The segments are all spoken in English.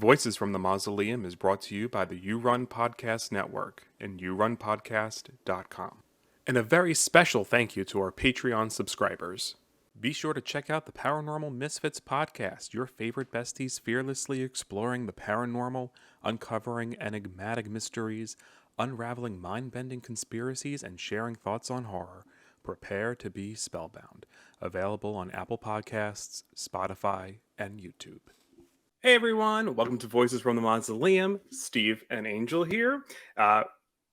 Voices from the Mausoleum is brought to you by the You Run Podcast Network and yourunpodcast.com. And a very special thank you to our Patreon subscribers. Be sure to check out the Paranormal Misfits podcast, your favorite besties fearlessly exploring the paranormal, uncovering enigmatic mysteries, unraveling mind-bending conspiracies, and sharing thoughts on horror. Prepare to be spellbound. Available on Apple Podcasts, Spotify, and YouTube. Hey everyone, welcome to Voices from the Mausoleum. Steve and Angel here.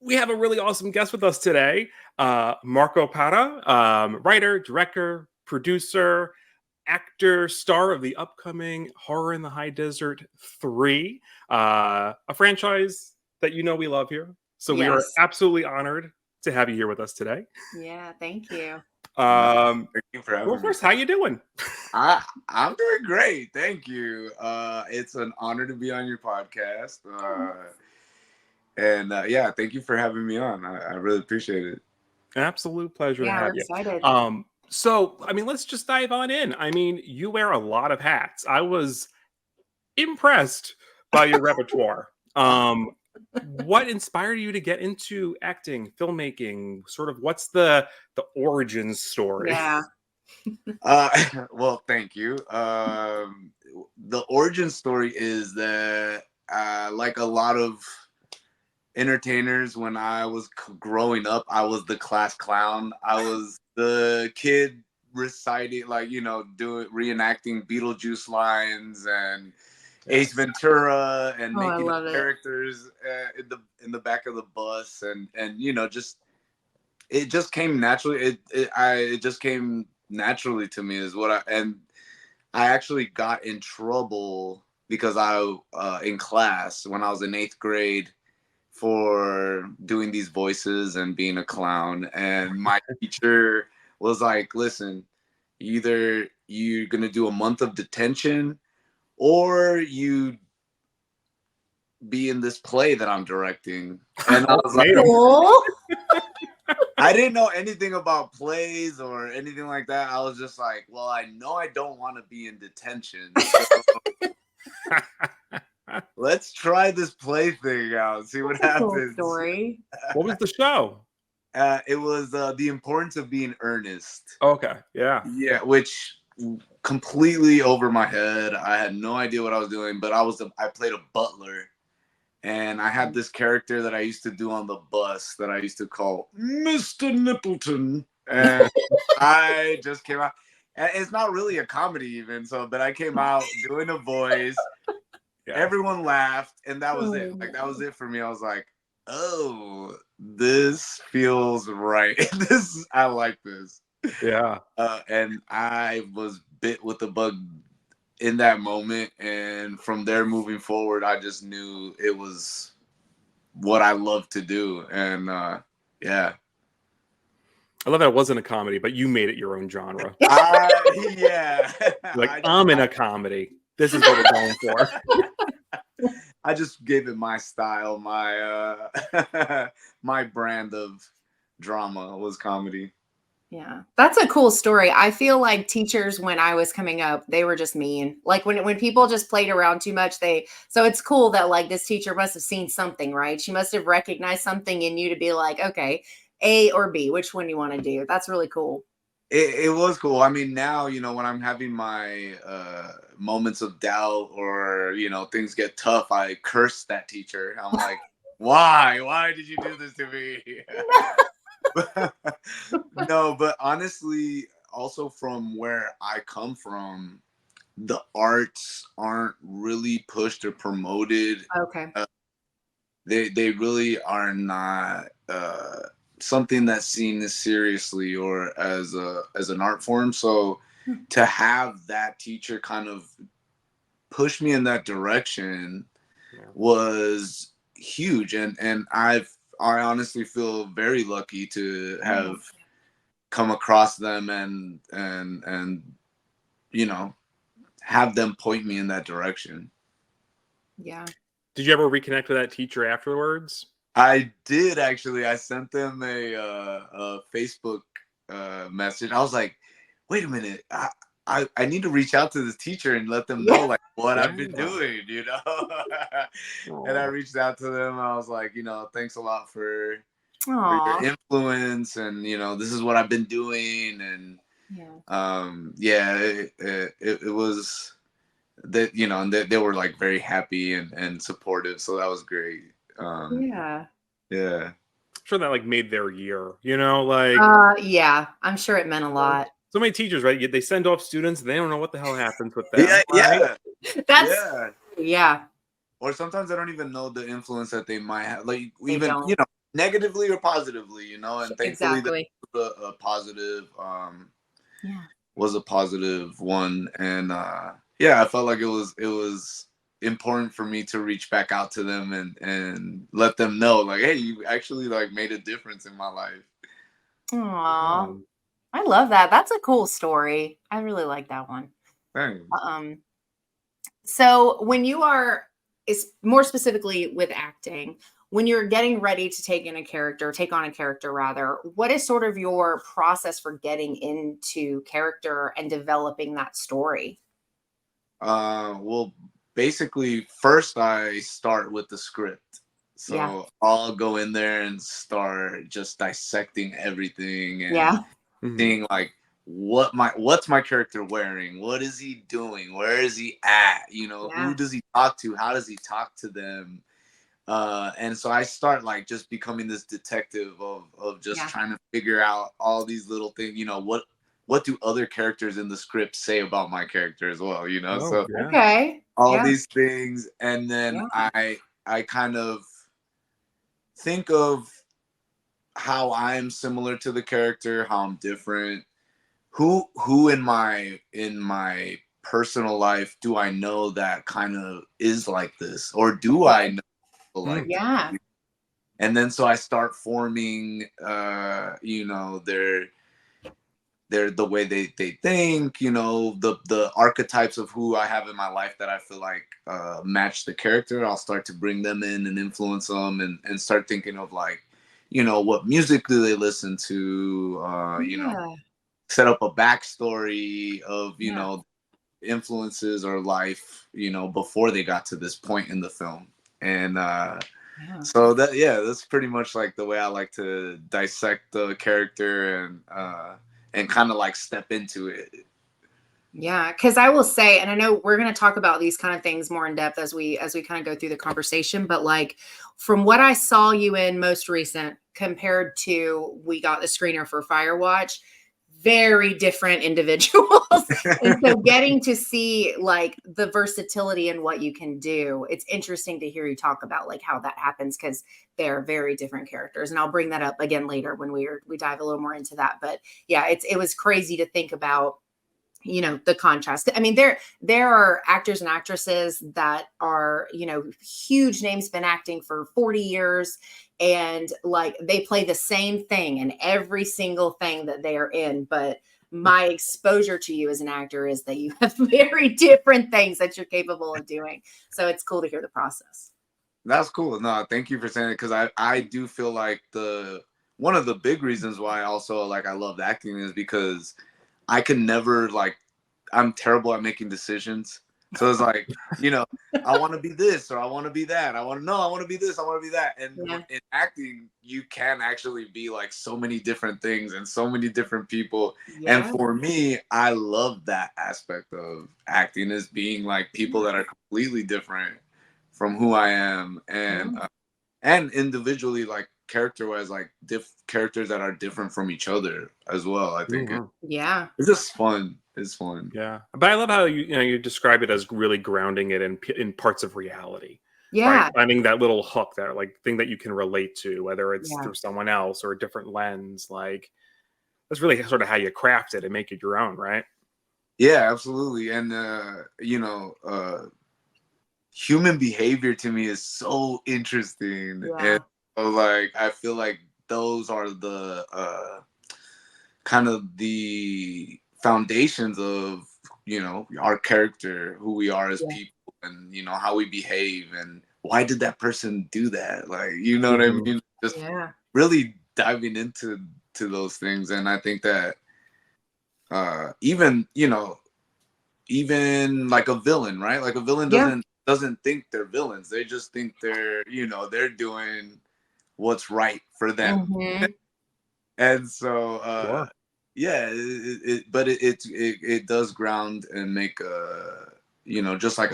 We have a really awesome guest with us today, Marco Parra, writer, director, producer, actor, star of the upcoming Horror in the High Desert 3, a franchise that you know we love here. So we are absolutely honored to have you here with us today. Yeah, thank you. Thank you for having me. First, how you doing? I'm doing great. Thank you. It's an honor to be on your podcast. Yeah, thank you for having me on. I really appreciate it. Absolute pleasure to have you. Excited. So, let's just dive on in. You wear a lot of hats. I was impressed by your repertoire. What inspired you to get into acting, filmmaking? Sort of what's the origin story? Yeah. Well, thank you. The origin story is that like a lot of entertainers, when I was growing up, I was the class clown. I was the kid reciting, reenacting Beetlejuice lines and Ace Ventura and making characters in the back of the bus, and it just came naturally. It just came naturally to me is what I actually got in trouble because in class when I was in 8th grade for doing these voices and being a clown, and my teacher was like, listen, either you're gonna do a month of detention or you be in this play that I'm directing. And I was like, I didn't know anything about plays or anything like that. I was just like, well, I know I don't want to be in detention. So let's try this play thing out, see what happens. Cool story. What was the show? It was The Importance of Being Earnest. Okay, yeah. Yeah, which completely over my head. I had no idea what I was doing, but I played a butler, and I had this character that I used to do on the bus that I used to call Mr. Nippleton, and I just came out. And it's not really a comedy even, but I came out doing a voice. Yeah. Everyone laughed, and that was it. Like that was it for me. I was like, oh, this feels right. I like this. Yeah. And I was bit with the bug in that moment. And from there moving forward, I just knew it was what I love to do. And yeah. I love that it wasn't a comedy, but you made it your own genre. Yeah. I'm in a comedy. This is what we're going for. I just gave it my style, my brand of drama was comedy. Yeah, that's a cool story. I feel like teachers, when I was coming up, they were just mean. Like when people just played around too much, so it's cool that like this teacher must have seen something, right? She must have recognized something in you to be like, okay, A or B, which one you want to do? That's really cool. It was cool. I mean, now, when I'm having my moments of doubt or, things get tough, I curse that teacher. I'm like, why did you do this to me? No, but honestly, also from where I come from, the arts aren't really pushed or promoted. Okay. They really are not something that's seen as seriously or as an art form. So to have that teacher kind of push me in that direction was huge, and I honestly feel very lucky to have come across them and have them point me in that direction. Yeah. Did you ever reconnect with that teacher afterwards? I did, actually. I sent them a Facebook message. I was like, wait a minute. I need to reach out to this teacher and let them know Yeah. like what I've been Yeah. doing, you know. And I Aw. reached out to them. I was like, you know, thanks a lot for your Aw. influence, and you know, this is what I've been doing, and Yeah. yeah, it was that, you know, and they were like very happy and supportive, so that was great. Yeah. Yeah. I'm sure that like made their year, you know, like Yeah, I'm sure it meant a lot. so many teachers, right? They send off students, they don't know what the hell happens with them, Yeah, right? yeah, That's yeah. yeah, Or sometimes I don't even know the influence that they might have, like they even, don't. you know, negatively or positively, you know. And thankfully that Exactly. was a positive, Yeah. was a positive one. And yeah, I felt like it was important for me to reach back out to them and let them know like, hey, you actually like made a difference in my life. Aw. I love that. That's a cool story. I really like that one. Thanks. Um, so when you are is more specifically with acting, when you're getting ready to take on a character rather, what is sort of your process for getting into character and developing that story? Well, basically, first I start with the script. Yeah. So I'll go in there and start just dissecting everything and Yeah. Mhm. seeing like what's my character wearing? What is he doing? Where is he at? You know, who Yeah. does he talk to? How does he talk to them? And so I start like just becoming this detective of just Yeah. trying to figure out all these little things. You know, what do other characters in the script say about my character as well? You know, Oh, so yeah. Okay. all Yeah. these things, and then Yeah. I kind of think of how I'm similar to the character, how I'm different, who in my personal life do I know that kind of is like this, or do I Okay. know people like Mm. this? Yeah. And then so I start forming you know, their the way they think, you know, the archetypes of who I have in my life that I feel like match the character. I'll start to bring them in and influence them, and start thinking of like, you know, what music do they listen to, you know, Yeah. set up a backstory of, you Yeah. know, influences or life, you know, before they got to this point in the film. And Yeah. so that, yeah, that's pretty much like the way I like to dissect the character and kind of like step into it. Yeah, because I will say, and I know we're going to talk about these kind of things more in depth as we kind of go through the conversation, but like from what I saw you in most recent compared to we got the screener for Firewatch, very different individuals. And so getting to see like the versatility in what you can do, it's interesting to hear you talk about like how that happens because they're very different characters. And I'll bring that up again later when we dive a little more into that. But yeah, it was crazy to think about, you know, the contrast. I mean, there are actors and actresses that are, you know, huge names, been acting for 40 years, and like they play the same thing in every single thing that they are in. But my exposure to you as an actor is that you have very different things that you're capable of doing. So it's cool to hear the process. That's cool. No, thank you for saying it, because I do feel like the one of the big reasons why also like I loved acting is because I can never like, I'm terrible at making decisions. So it's like, you know, I want to be this or I want to be that. I want to know, I want to be this, I want to be that. And Yeah. in acting, you can actually be like so many different things and so many different people. And Yeah. for me, I love that aspect of acting, is being like people that are completely different from who I am, Yeah. and individually like character wise, like characters that are different from each other as well. I Oh, think wow. Yeah. it's just fun. It's fun. Yeah, but I love how you know you describe it as really grounding it in parts of reality, right? Yeah. Finding that little hook, that like thing that you can relate to, whether it's Yeah. through someone else or a different lens. Like that's really sort of how you craft it and make it your own, right? Yeah, absolutely. And you know, human behavior to me is so interesting. And Yeah. so, like, I feel like those are the kind of the foundations of, you know, our character, who we are as Yeah. people, and you know how we behave, and why did that person do that, like, you know what I Mhm. mean, just Yeah. really diving into those things. And I think that even, you know, even like a villain, right? Like a villain doesn't think they're villains. They just think they're, they're doing what's right for them. Mhm. And so Sure. yeah, but it does ground and make just like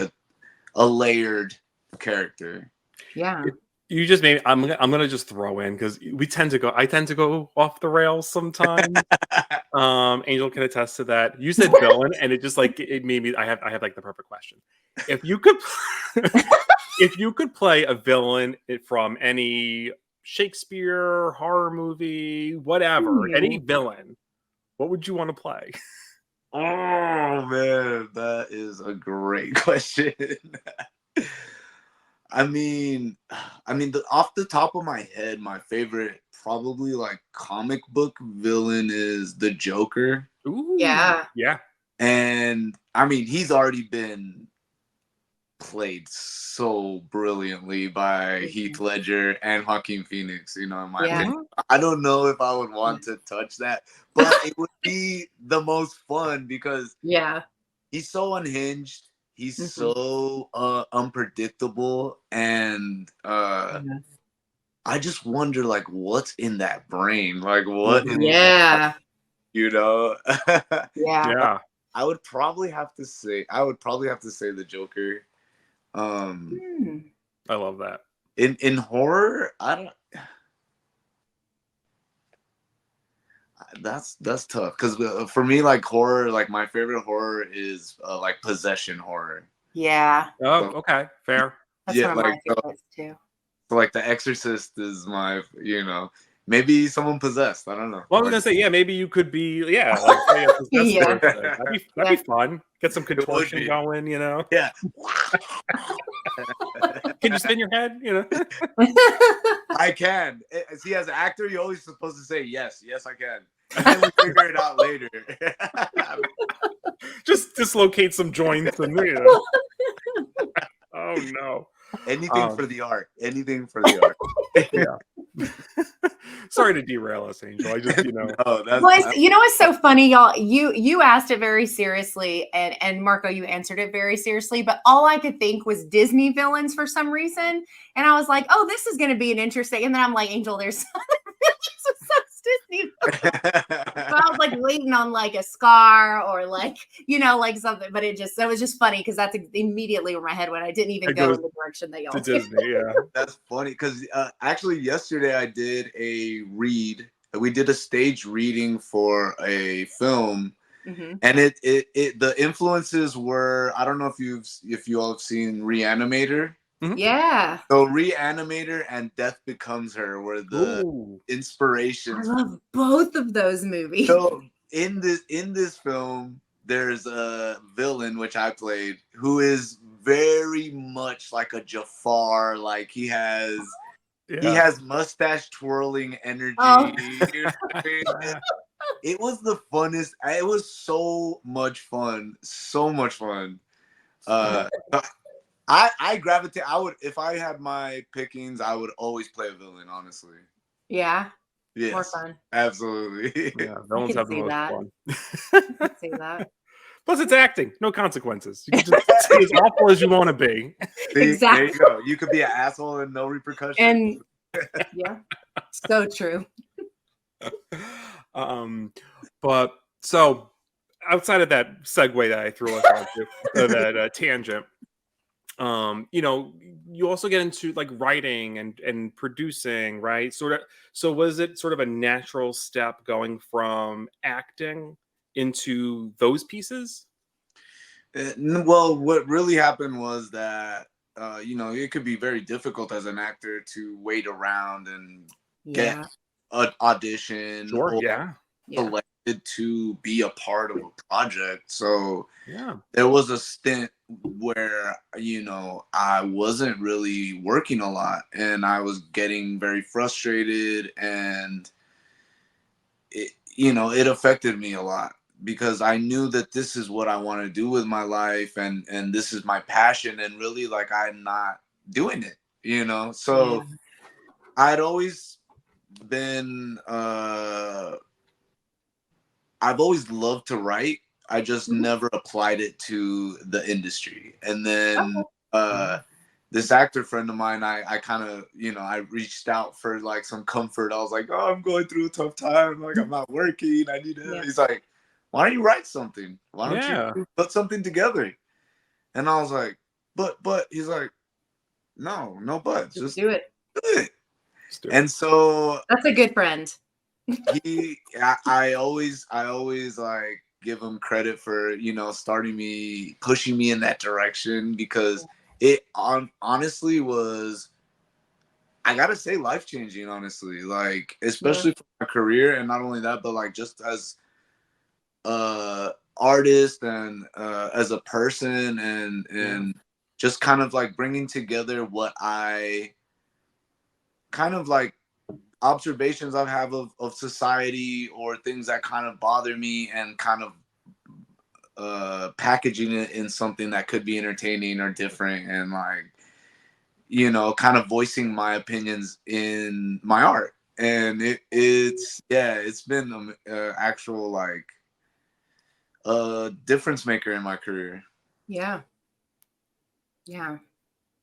a layered character. Yeah. You just made. I'm gonna just throw in because I tend to go off the rails sometimes. Angel can attest to that. You said villain, and it just like it made me. I have like the perfect question. If you could, if you could play a villain from any Shakespeare horror movie, whatever, any villain, what would you want to play? Oh man, that is a great question. I mean, off the top of my head, my favorite probably like comic book villain is the Joker. Ooh, Yeah. yeah. And I mean, he's already been played so brilliantly by Heath Ledger and Joaquin Phoenix, in my opinion. I don't know if I would want to touch that, but it would be the most fun because he's so unhinged. He's so unpredictable, and I just wonder, like, what's in that brain? Like, what is, Yeah. Yeah. I would probably have to say the Joker. I love that. In horror, that's tough because for me, like horror, like my favorite horror is like possession horror. Yeah. Oh, So, okay, fair. That's one of my favorites too. So like The Exorcist is my, maybe someone possessed. I don't know. Well, I was gonna say, yeah, maybe you could be, like play a possessed Yeah. person. That'd be fun. Get some contortion going, Yeah. Can you spin your head? I can. See, as an actor, you're always supposed to say yes, I can. And then we figure it out later. Just dislocate some joints and Oh no. Anything for the art. Anything for the art. Yeah. Sorry to derail us, Angel. I just, No, what's so funny, y'all? You asked it very seriously, and Marco, you answered it very seriously. But all I could think was Disney villains for some reason, and I was like, "Oh, this is going to be an interesting." And then I'm like, "Angel, there's Disney." So I was like waiting on like a Scar or like like something, but that was just funny because that's immediately where my head went. I didn't even go in the direction that y'all to did. Disney. Yeah, that's funny because actually yesterday I did a read. We did a stage reading for a film, and the influences were, I don't know if you all have seen Reanimator. Yeah. So Reanimator and Death Becomes Her were the inspirations. I love both of those movies. So in this film, there's a villain which I played who is very much like a Jafar. Like he has mustache twirling energy. Oh. It was the funnest. It was so much fun. So much fun. I gravitate. If I had my pickings, I would always play a villain, honestly. Yeah. Yes. More fun. Absolutely. Yeah, villains have the most fun. I can see that. Plus, it's acting. No consequences. You can just be as awful as you want to be. Exactly. There you go. You could be an asshole and no repercussions. And yeah, so true. But so outside of that segue that I threw us onto, that tangent, you also get into like writing and producing, right? So was it sort of a natural step going from acting into those pieces? Well, what really happened was that it could be very difficult as an actor to wait around and get an audition or selected to be a part of a project. So there was a stint where I wasn't really working a lot and I was getting very frustrated, and it affected me a lot because I knew that this is what I want to do with my life, and this is my passion, and really like I'm not doing it, so I'd always been I've always loved to write. I just Mhm. never applied it to the industry. And then Okay. this actor friend of mine, I kind of, I reached out for like some comfort. I was like, oh, I'm going through a tough time. Like, I'm not working. I need help. Yeah. He's like, why don't you write something? Why don't you Yeah. put something together? And I was like, but he's like, no buts, Just just do it. do it. Let's do it. And so That's a good friend. I always like give him credit for, starting me, pushing me in that direction, because it honestly was, I gotta say, life changing, honestly, like, Yeah. especially for my career. And not only that, but like just as artist, and as a person, and just kind of like bringing together what I kind of like observations I have of society, or things that kind of bother me, and kind of packaging it in something that could be entertaining or different, and like, kind of voicing my opinions in my art. And it's been an actual like difference maker in my career. Yeah. Yeah.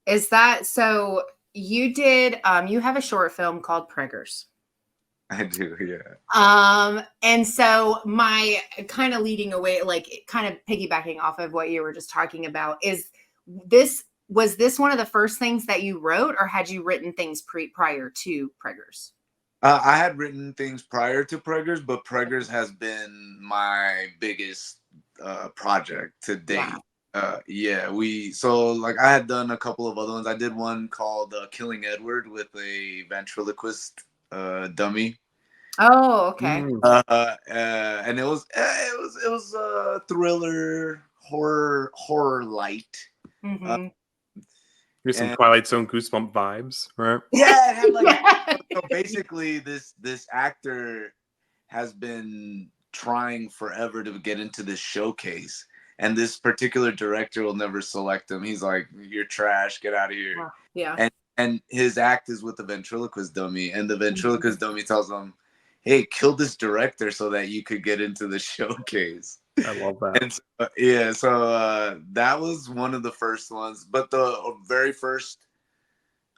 Is that so? You did, you have a short film called Preggers. I do, yeah. And so my kind of leading away, like kind of piggybacking off of what you were just talking about, is was this one of the first things that you wrote, or had you written things prior to Preggers? I had written things prior to Preggers, but Preggers has been my biggest project to Yeah. date. So like I had done a couple of other ones. I did one called Killing Edward with a ventriloquist dummy. Oh, okay. Mm. And it was a thriller, horror light. Uh, Hmm. Here's some and Twilight Zone goosebump vibes, right? yeah, it had like, Yeah. so basically this actor has been trying forever to get into this showcase, and this particular director will never select him. He's like, you're trash, get out of here. Yeah. And his act is with the ventriloquist dummy, and the Mhm. ventriloquist dummy tells him, hey, kill this director so that you could get into the showcase. I love that. And so that was one of the first ones. But the very first,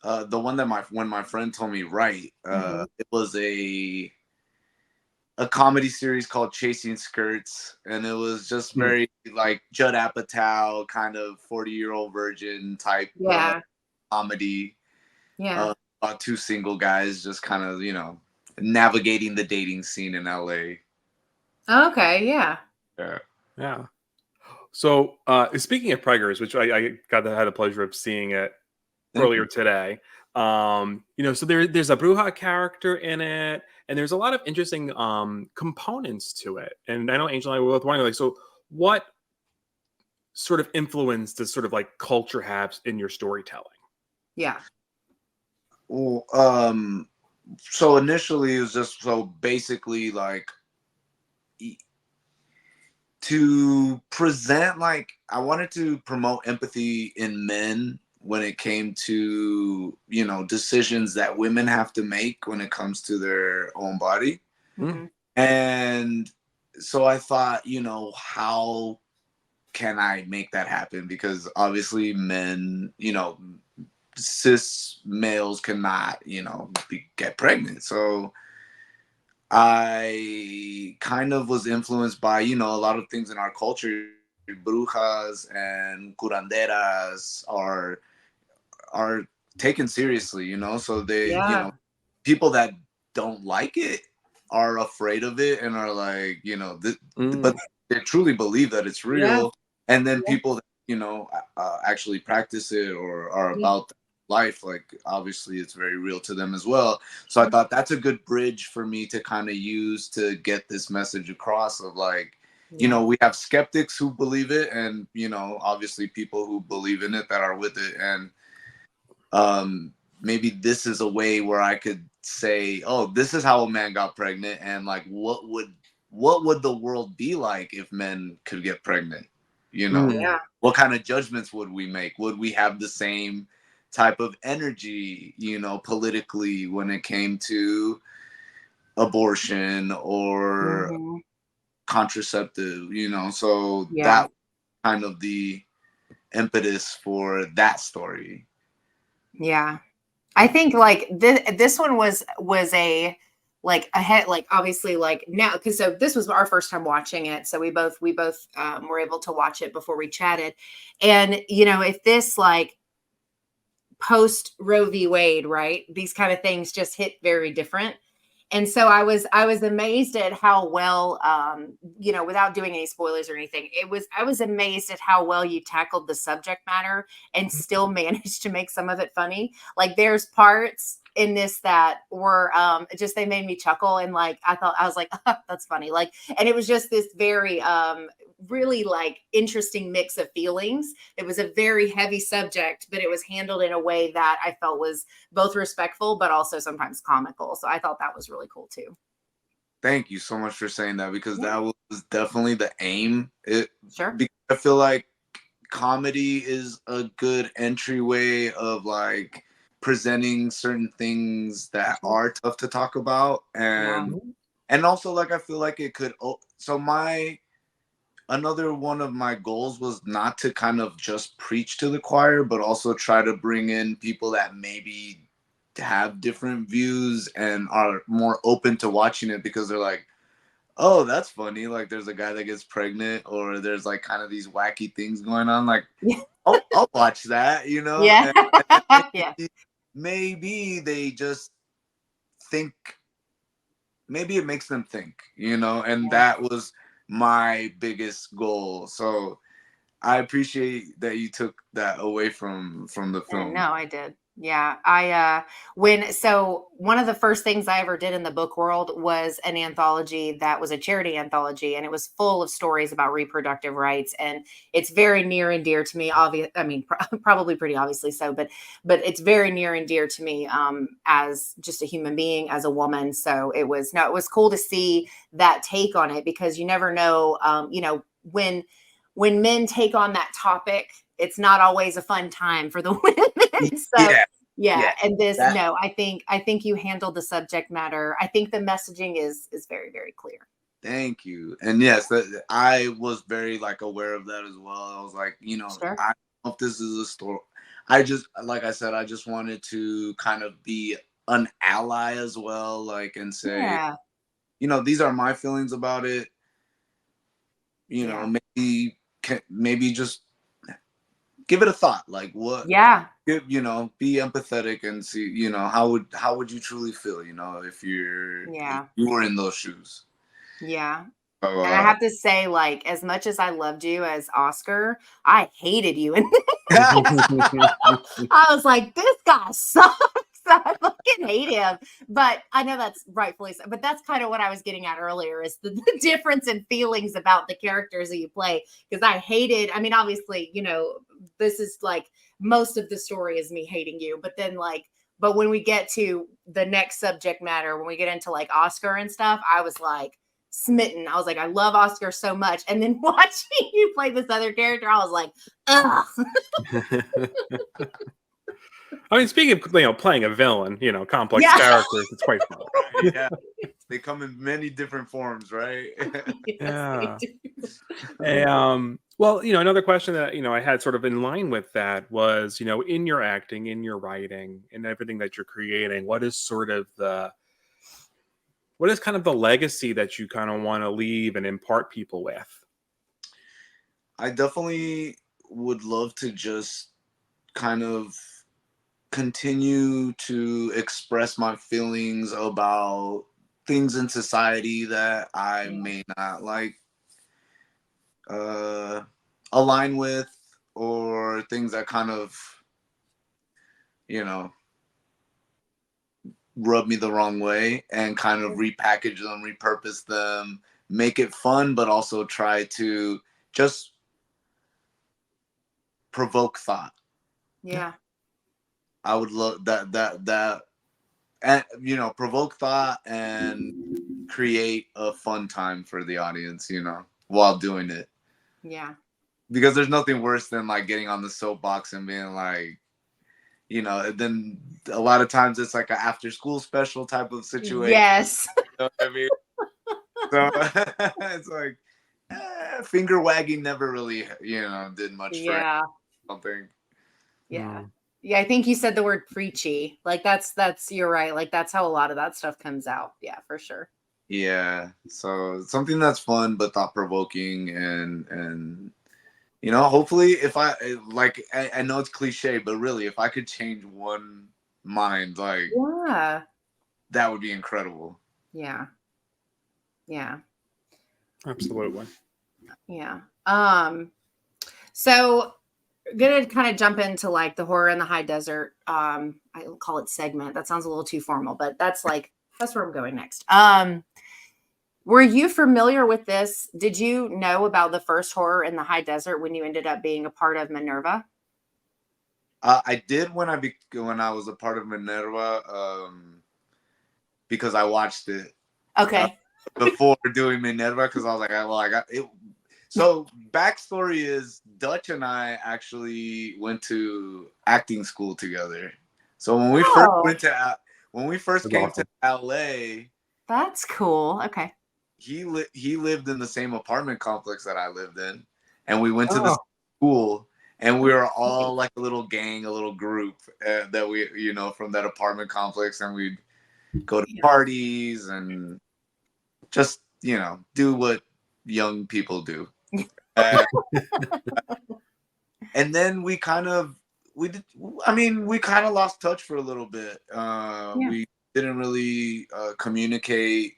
the one that when my friend told me, right, Mhm. it was a comedy series called Chasing Skirts, and it was just Hmm. very like Judd Apatow kind of 40-year-old virgin type Yeah. comedy, Yeah. about two single guys just kind of, navigating the dating scene in LA. Okay. Yeah. Yeah. Yeah. So, speaking of Preggers, which I had the pleasure of seeing it Thank earlier you. today. So there's a Bruja character in it, and there's a lot of interesting components to it. And I know Angel and I were both wondering, like, so what sort of influence does sort of like culture have in your storytelling? Yeah. Well, so initially it was just so basically like to present, like, I wanted to promote empathy in men when it came to, decisions that women have to make when it comes to their own body. Mm. Hmm. And so I thought, how can I make that happen? Because obviously men, cis males cannot, get pregnant. So I kind of was influenced by, a lot of things in our culture. Brujas and curanderas are taken seriously, so they, Yeah. people that don't like it are afraid of it, and are like, Mm. but they truly believe that it's Yeah. real. And then Yeah. people that, actually practice it or are Yeah. about life, like, obviously it's very real to them as well. So I thought that's a good bridge for me to kind of use to get this message across of like, Yeah. we have skeptics who believe it, and, obviously people who believe in it that are with it. And maybe this is a way where I could say, oh, this is how a man got pregnant, and like what would the world be like if men could get pregnant? Mm. Yeah. What kind of judgments would we make? Would we have the same type of energy, politically, when it came to abortion or Mhm. contraceptive, so Yeah. that kind of the impetus for that story. Yeah. I think like this one was a like ahead, like obviously like now, because so this was our first time watching it, so we both were able to watch it before we chatted. And if this like post Roe v. Wade, right, these kind of things just hit very different. And so I was amazed at how well, without doing any spoilers or anything, I was amazed at how well you tackled the subject matter and still managed to make some of it funny. Like there's parts in this that were just, they made me chuckle, and like I was like, oh, that's funny. Like, and it was just this very really like interesting mix of feelings. It was a very heavy subject, but it was handled in a way that I felt was both respectful but also sometimes comical. So I thought that was really cool too. Thank you so much for saying that, because Yeah. that was definitely the aim. Sure. Because I feel like comedy is a good entryway of like presenting certain things that are tough to talk about, Yeah. and also like I feel like it could. So another one of my goals was not to kind of just preach to the choir, but also try to bring in people that maybe have different views and are more open to watching it, because they're like, oh, that's funny. Like there's a guy that gets pregnant, or there's like kind of these wacky things going on. Like, Yeah. I'll watch that, Yeah. And Yeah. maybe they just think, maybe it makes them think, and Yeah. that was my biggest goal. So I appreciate that you took that away from the film. No, I did. Yeah. So one of the first things I ever did in the book world was an anthology that was a charity anthology, and it was full of stories about reproductive rights. And it's very near and dear to me. Obvious, I mean, probably pretty obviously so, but it's very near and dear to me as just a human being, as a woman. So it was cool to see that take on it, because you never know, when men take on that topic, it's not always a fun time for the women. So Yeah, yeah, yeah. and this, That, no, I think you handled the subject matter. I think the messaging is very, very clear. Thank you. And yes, I was very like aware of that as well. I was like, Sure. I don't know if this is a story. I just, like I said, I just wanted to kind of be an ally as well, like, and say, Yeah. these are my feelings about it. Yeah. Maybe just give it a thought. Like, what? Yeah. Be empathetic and see, how would you truly feel, if Yeah. you were in those shoes. Yeah. So, And I have to say, like, as much as I loved you as Oscar, I hated you. And I was like, this guy sucks. I fucking hate him. But I know that's rightfully so. But that's kind of what I was getting at earlier, is the difference in feelings about the characters that you play. Because I hated, I mean, obviously, this is like most of the story is me hating you. But then but when we get to the next subject matter, when we get into like Oscar and stuff, I was like smitten. I was like, I love Oscar so much. And then watching you play this other character, I was like, ugh. I mean, speaking of, playing a villain, complex Yeah. characters, it's quite fun. right, yeah. They come in many different forms, right? Yes, Yeah. they do. Well, another question that, I had sort of in line with that was, in your acting, in your writing, in everything that you're creating, what is kind of the legacy that you kind of want to leave and impart people with? I definitely would love to just kind of continue to express my feelings about things in society that I may not like align with, or things that kind of rub me the wrong way, and kind of repackage them, repurpose them, make it fun, but also try to just provoke thought. Yeah. I would love that and provoke thought and create a fun time for the audience, while doing it. Yeah. Because there's nothing worse than like getting on the soapbox and being like, then a lot of times it's like an after school special type of situation. Yes. You know what I mean? So it's like finger wagging never really, did much for Yeah. something. Yeah. Mm. Yeah, I think you said the word preachy. Like that's you're right. Like that's how a lot of that stuff comes out. Yeah, for sure. Yeah. So something that's fun but thought provoking, and hopefully if I know it's cliche, but really if I could change one mind, like Yeah. that would be incredible. Yeah. Yeah. Absolutely. Yeah. So gonna kind of jump into like the horror in the high desert. I call it segment. That sounds a little too formal, but that's where I'm going next. Were you familiar with this? Did you know about the first horror in the high desert when you ended up being a part of Minerva? I did when I was a part of Minerva, because I watched it Okay. before doing Minerva, because I was like, well, I got it. So backstory is Dutch and I actually went to acting school together. So when we first Oh, That's came awesome. to LA, that's cool. Okay. he lived in the same apartment complex that I lived in, and we went to the Oh, school, and we were all like a little gang, a little group, that we, from that apartment complex, and we'd go to Yeah. parties and just, do what young people do. Uh, and then we kind of lost touch for a little bit. Yeah. We didn't really communicate.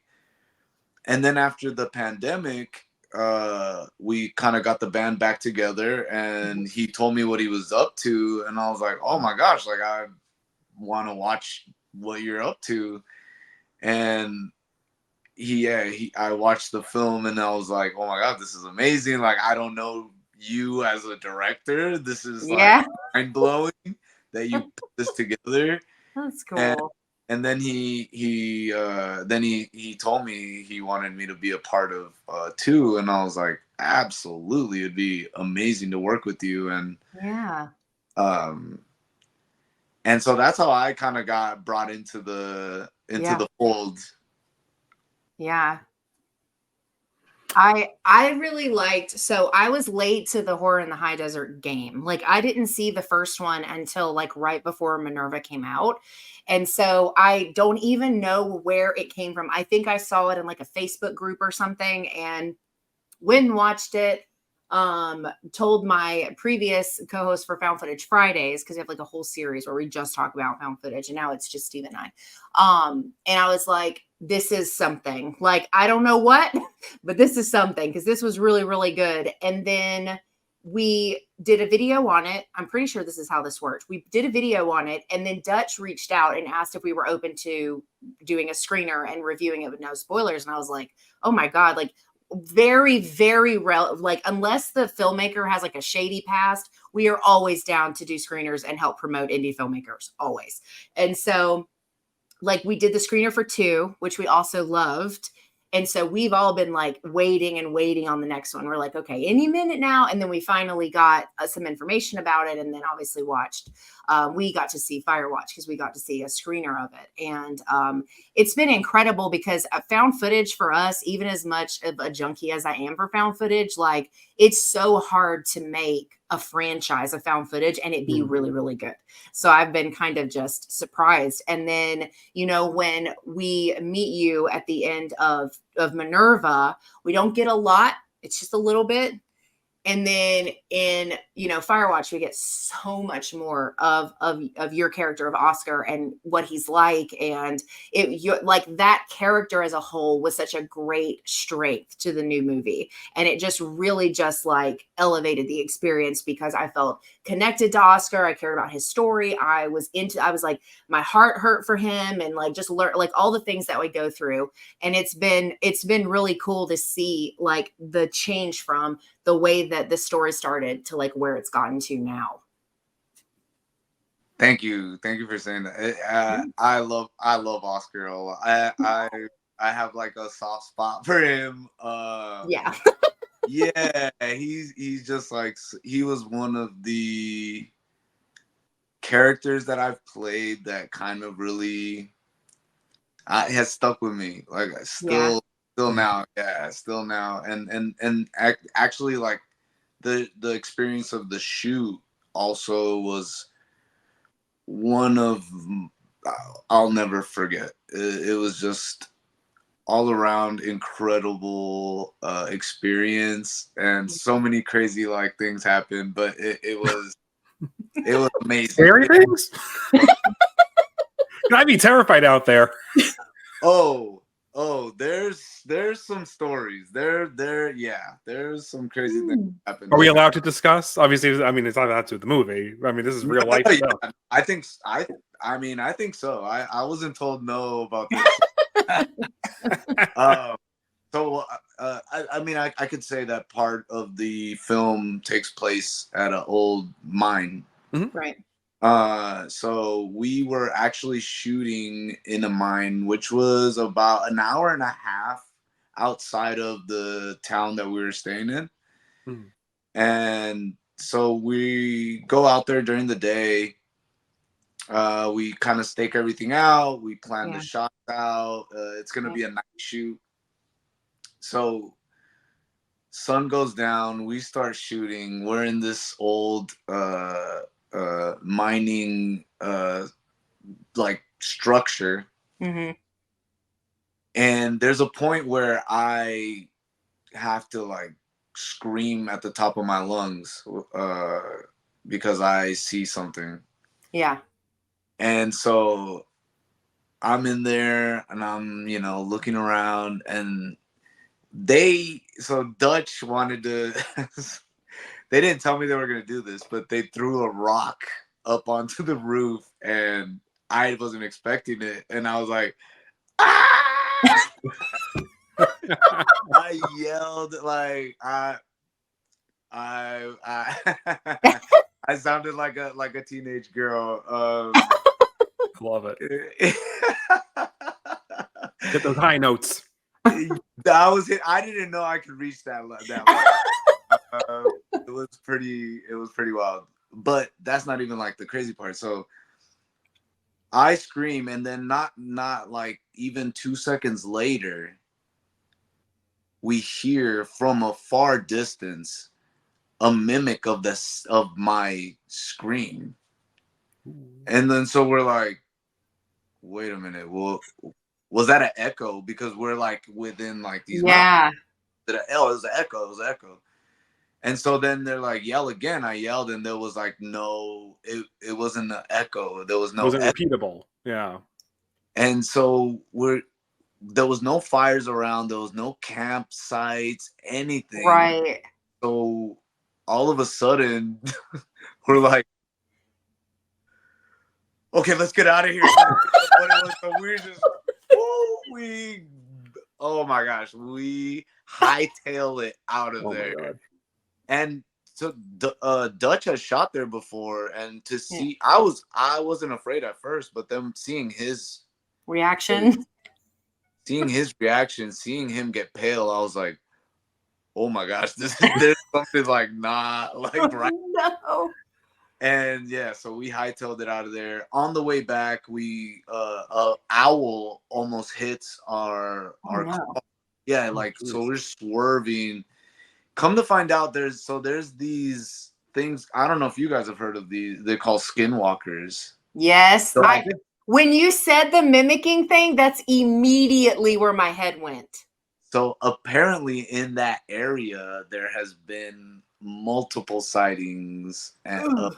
And then after the pandemic, we kind of got the band back together, and he told me what he was up to, and I was like, oh my gosh, like I want to watch what you're up to. And I watched the film, and I was like, oh my god, this is amazing. Like, I don't know you as a director. This is like Yeah. mind blowing that you put this together. That's And cool. and then he told me he wanted me to be a part of two, and I was like, absolutely, it'd be amazing to work with you. Yeah. Um and so that's how I kind of got brought into Yeah. the fold. Yeah. I really liked, so I was late to the horror in the high desert game. Like I didn't see the first one until like right before Minerva came out. And so I don't even know where it came from. I think I saw it in like a Facebook group or something, and went and watched it. Told my previous co-host for Found Footage Fridays, because we have like a whole series where we just talk about found footage, and now it's just Steve and I. And I was like, this is something. Like, I don't know what, but this is something, because this was really, really good. And then we did a video on it. I'm pretty sure this is how this worked. We did a video on it, and then Dutch reached out and asked if we were open to doing a screener and reviewing it with no spoilers. And I was like, oh my God, like very, very like unless the filmmaker has like a shady past, we are always down to do screeners and help promote indie filmmakers, always. And so like we did the screener for 2, which we also loved. And so we've all been like waiting and waiting on the next one. We're like, okay, any minute now. And then we finally got some information about it, and then obviously watched. We got to see Firewatch because we got to see a screener of it. And it's been incredible because found footage for us, even as much of a junkie as I am for found footage, like it's so hard to make a franchise of found footage and it be really, really good. So I've been kind of just surprised. And then, when we meet you at the end of Minerva, we don't get a lot. It's just a little bit. And then in, Firewatch, we get so much more of your character of Oscar and what he's like. And like that character as a whole was such a great strength to the new movie. And it just really just like elevated the experience because I felt connected to Oscar. I cared about his story. I was like, my heart hurt for him, and like just learn like all the things that we go through. And it's been really cool to see like the change from the way that the story started to like where it's gotten to now. Thank you for saying that. I love Oscar a lot. I have like a soft spot for him. Yeah. Yeah, he's just like, he was one of the characters that I've played that kind of really has stuck with me. Like, I still Still now, yeah, still now, and actually, like the experience of the shoot also was one of I'll never forget. It was just all around incredible experience, and so many crazy like things happened, but it was amazing. Scary things? I'd be terrified out there. Oh, there's some stories. There's some crazy things happen. Are we allowed to discuss? Obviously, I mean, it's not that to the movie. I mean, this is real life stuff. Yeah, I think so. I wasn't told no about this. So I mean, I could say that part of the film takes place at an old mine. Right. So we were actually shooting in a mine, which was about an hour and a half outside of the town that we were staying in. And so we go out there during the day. We kind of stake everything out. We plan the shots out. It's going to be a night shoot. So sun goes down. We start shooting. We're in this old mining like structure, and there's a point where I have to like scream at the top of my lungs because I see something. Yeah. And so I'm in there and I'm looking around, and Dutch wanted to they didn't tell me they were going to do this, but they threw a rock up onto the roof, and I wasn't expecting it. And I was like, ah! I yelled like I sounded like a teenage girl. Love it. Get those high notes. I didn't know I could reach that level. It was pretty wild, but that's not even like the crazy part. So I scream, and then not like even 2 seconds later, we hear from a far distance a mimic of my scream. And then so we're like, wait a minute, well, was that an echo? Because we're like within like these mountains. It was an echo. And so then they're like, yell again. I yelled, and there was like no, it wasn't an echo. There was no. It wasn't repeatable. Yeah. And so there was no fires around. There was no campsites, anything. Right. So all of a sudden, we're like, okay, let's get out of here. So we're just, oh my gosh, we hightail it out of there. And so Dutch has shot there before, and to see, I wasn't afraid at first, but then seeing his reaction, seeing him get pale, I was like, oh my gosh, there's something like not like right. No. And yeah, so we hightailed it out of there. On the way back, we owl almost hits our car. Yeah, like so we're swerving. Come to find out, there's these things. I don't know if you guys have heard of these. They're called skinwalkers. Yes. So when you said the mimicking thing, that's immediately where my head went. So apparently in that area, there has been multiple sightings of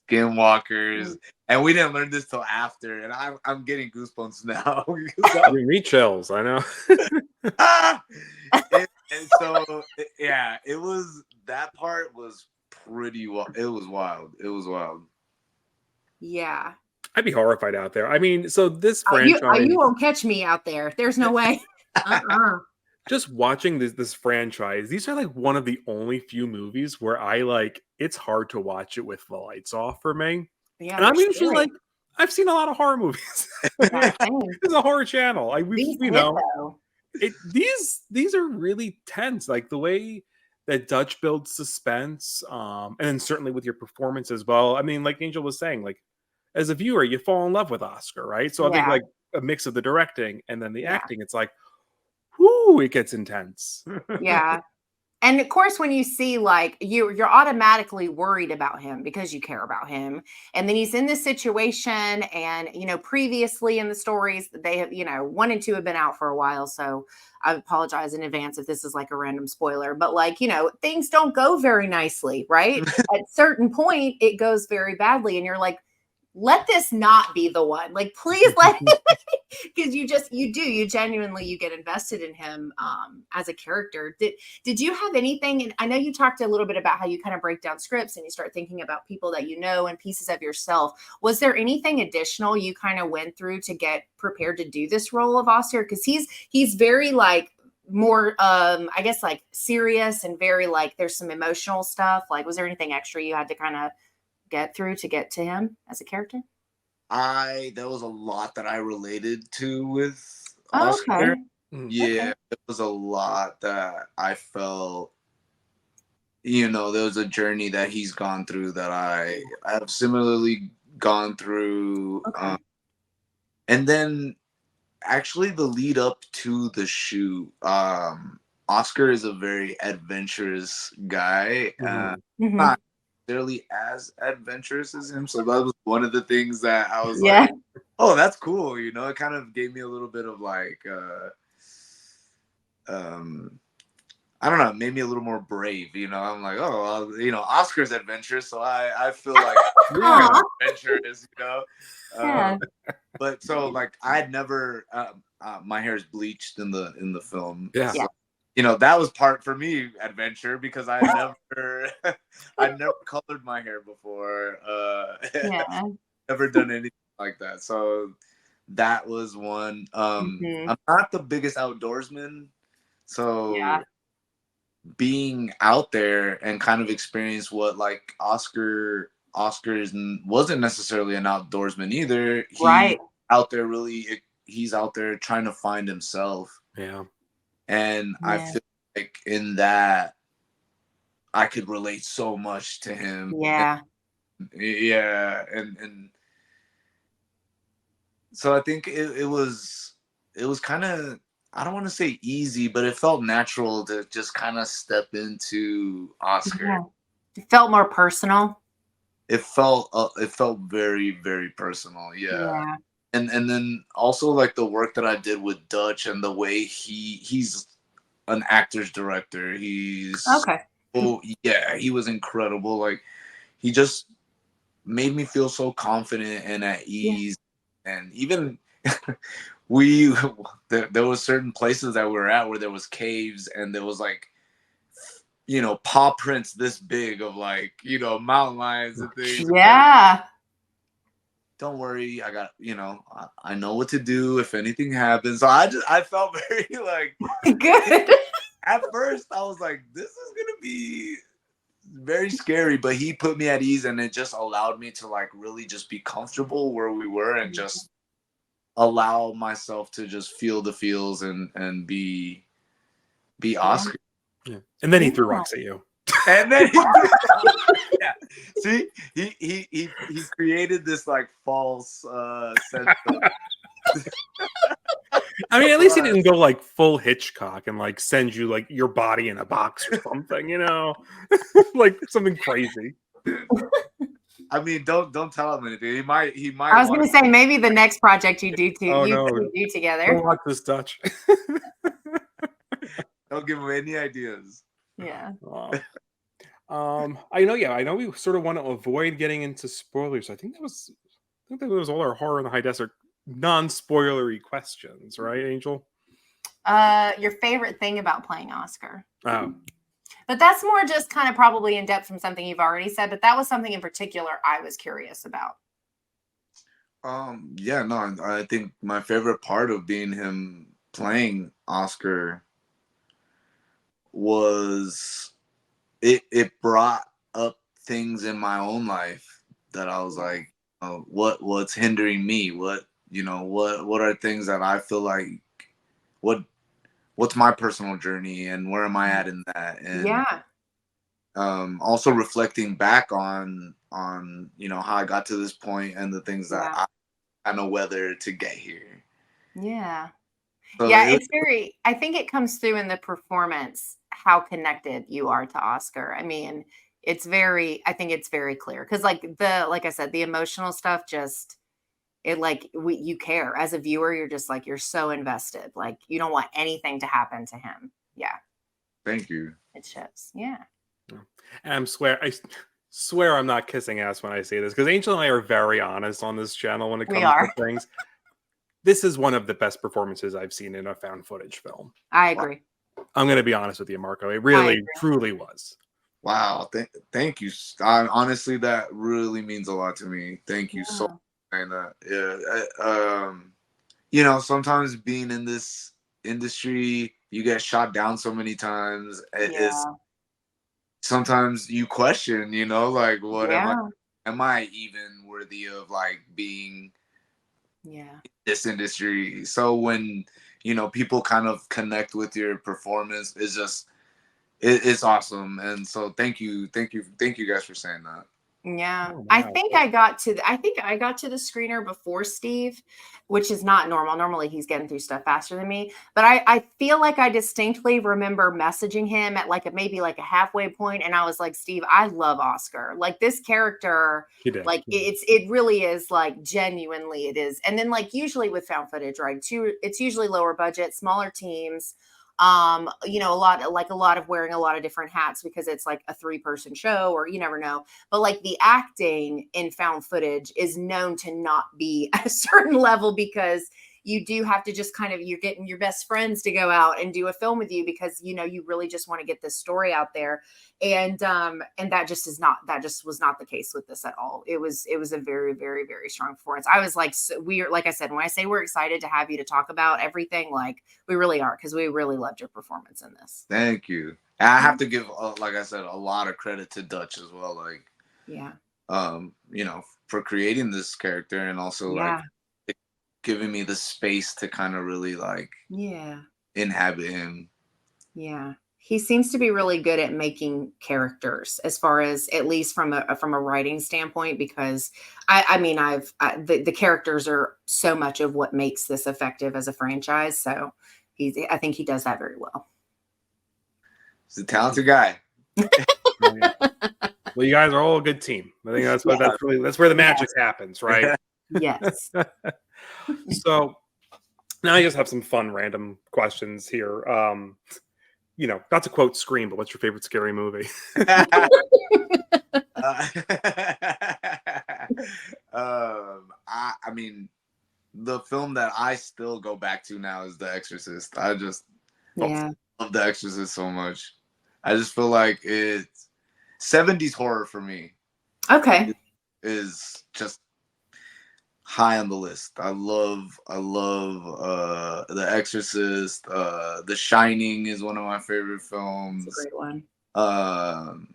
skinwalkers. And we didn't learn this till after. And I'm getting goosebumps now. Me chills, I know. And so, yeah, that part was pretty wild. It was wild. Yeah. I'd be horrified out there. I mean, so this franchise. You won't catch me out there. There's no way. Just watching this franchise, these are like one of the only few movies where it's hard to watch it with the lights off for me. Yeah, and I'm usually like, I've seen a lot of horror movies. This is a horror channel. These are really tense. Like the way that Dutch builds suspense, and then certainly with your performance as well. I mean, like Angel was saying, like as a viewer, you fall in love with Oscar, right? So I think like a mix of the directing and then the acting, it's like, whoo, it gets intense. Yeah. And of course, when you see like you're automatically worried about him because you care about him. And then he's in this situation, and previously in the stories, they have, 1 and 2 have been out for a while. So I apologize in advance if this is like a random spoiler, but like, things don't go very nicely, right? At certain point, it goes very badly, and you're like, let this not be the one. Like, please let because you genuinely you get invested in him as a character. Did you have anything? And I know you talked a little bit about how you kind of break down scripts and you start thinking about people that you know and pieces of yourself. Was there anything additional you kind of went through to get prepared to do this role of Oscar? Because he's very like more I guess like serious and very like there's some emotional stuff. Like, was there anything extra you had to kind of get through to get to him as a character? There was a lot that I related to with Oh, Oscar. okay. Yeah, Okay. it was a lot that I felt, there was a journey that he's gone through that I have similarly gone through. Okay. And then actually the lead up to the shoot, Oscar is a very adventurous guy. Mhm. Not necessarily as adventurous as him. So that was one of the things that I was Yeah. like, oh, that's cool. It kind of gave me a little bit of like, I don't know, made me a little more brave. I'm like, oh, well, Oscar's adventurous, so I feel like Aw. adventurous. Yeah. But so like I had never, my hair is bleached in the film. Yeah. So, that was part for me adventure because I had never, I'd never colored my hair before. Yeah. Never done anything like that. So that was one. Mhm. I'm not the biggest outdoorsman, so Yeah. being out there and kind of experience what like Oscar wasn't necessarily an outdoorsman either. Right. He's out there trying to find himself. Yeah. And I Yeah. feel like in that I could relate so much to him. Yeah. Yeah. And so I think it was kind of, I don't want to say easy, but it felt natural to just kind of step into Oscar. Yeah. It felt more personal. It felt very, very personal. Yeah. And then also like the work that I did with Dutch and the way he's an actor's director. He's Okay. yeah, he was incredible. Like he just made me feel so confident and at Yeah. ease. And even there was certain places that we were at where there was caves and there was like paw prints this big of like mountain lions and things. Yeah. Don't worry, I got I know what to do if anything happens. So I felt very like Good. at first I was like, this is gonna be very scary, but he put me at ease and it just allowed me to like really just be comfortable where we were and just allow myself to just feel the feels and be Oscar. Yeah. And then he threw rocks at you. And then yeah. See, he created this like false sense of I mean, at least he didn't go like full Hitchcock and like send you like your body in a box or something, like something crazy. I mean, don't tell him anything. He might. I was going to say maybe the next project you do do together. Don't watch this Dutch. Don't give him any ideas. Yeah. I know we sort of want to avoid getting into spoilers. I think that was all our horror in the high desert non-spoilery questions, right, Angel? Your favorite thing about playing Oscar? Oh. But that's more just kind of probably in depth from something you've already said, but that was something in particular I was curious about. Yeah, no, I think my favorite part of being him playing Oscar was it brought up things in my own life that I was like, what's hindering me? What are things that I feel like what's my personal journey and where am I at in that? And yeah. Also reflecting back on how I got to this point and the things that I kind of weathered to get here. Yeah. So Yeah, it's very, I think it comes through in the performance how connected you are to Oscar. I mean, I think it's very clear because like I said, the emotional stuff just, you care as a viewer. You're just like, you're so invested. Like, you don't want anything to happen to him. Yeah. thank you. It shows. Yeah. And I swear I'm not kissing ass when I say this, because Angel and I are very honest on this channel when it We comes are. to things. This is one of the best performances I've seen in a found footage film. I agree. I'm going to be honest with you, Marco. It I really, agree. truly was. Wow, thank you. Honestly, that really means a lot to me. Thank you so much for saying that. Yeah, you know, sometimes being in this industry, you get shot down so many times. It's Yeah. sometimes you question, you know, like, what Yeah. am I even worthy of, like, being Yeah. in this industry? So when, you know, people kind of connect with your performance, it's just it's awesome. And so thank you guys for saying that. Yeah. Oh, I wow. think I got to the screener before Steve, which is not normal. Normally he's getting through stuff faster than me. But I feel like I distinctly remember messaging him at maybe a halfway point, and I was like, Steve, I love Oscar. Like, this character, He did. it really is, like, genuinely it is. And then, like, usually with found footage, right? It's usually lower budget, smaller teams. You know, a lot of wearing a lot of different hats because it's like a 3-person show, or you never know. But like, the acting in found footage is known to not be at a certain level, because you do have to just you're getting your best friends to go out and do a film with you, because, you know, you really just want to get this story out there. And that just was not the case with this at all. It was a very, very, very strong performance. I was like, like I said, when I say we're excited to have you to talk about everything, like, we really are, because we really loved your performance in this. Thank you. And I have to give, like I said, a lot of credit to Dutch as well. Like, Yeah. you know, for creating this character, and also like giving me the space to kind of really like inhabit him. Yeah. He seems to be really good at making characters, as far as, at least from a writing standpoint, because the characters are so much of what makes this effective as a franchise. So I think he does that very well. He's a talented guy. Well, you guys are all a good team. I think that's where the magic happens, right? Yes. So now I just have some fun random questions here. You know, not to quote Scream, but what's your favorite scary movie? I mean, the film that I still go back to now is The Exorcist. I just love The Exorcist so much. I just feel like it's 70s horror for me. Okay. It is just high on the list. I love The Exorcist. The Shining is one of my favorite films. That's a great one.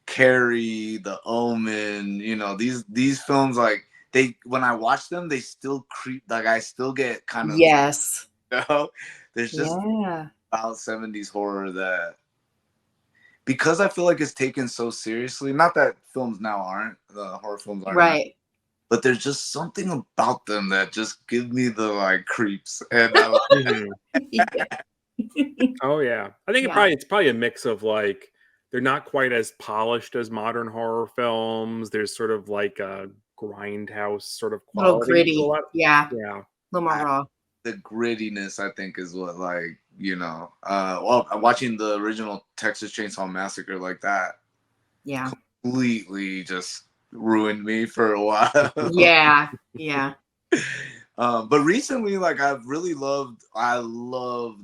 Carrie, The Omen, you know, these films, like, when I watch them, they still creep, like, I still get kind of, you know, there's just about 70s horror that, because I feel like it's taken so seriously, not that films now aren't, the horror films aren't, right, but there's just something about them that just give me the, like, creeps. And Oh yeah, I think it's probably a mix of, like, they're not quite as polished as modern horror films. There's sort of like a grindhouse sort of quality. A little gritty. Yeah. A little more raw. The grittiness, I think, is what, like, you know, well, watching the original Texas Chainsaw Massacre, like that, completely just ruined me for a while. Yeah. But recently, like, I love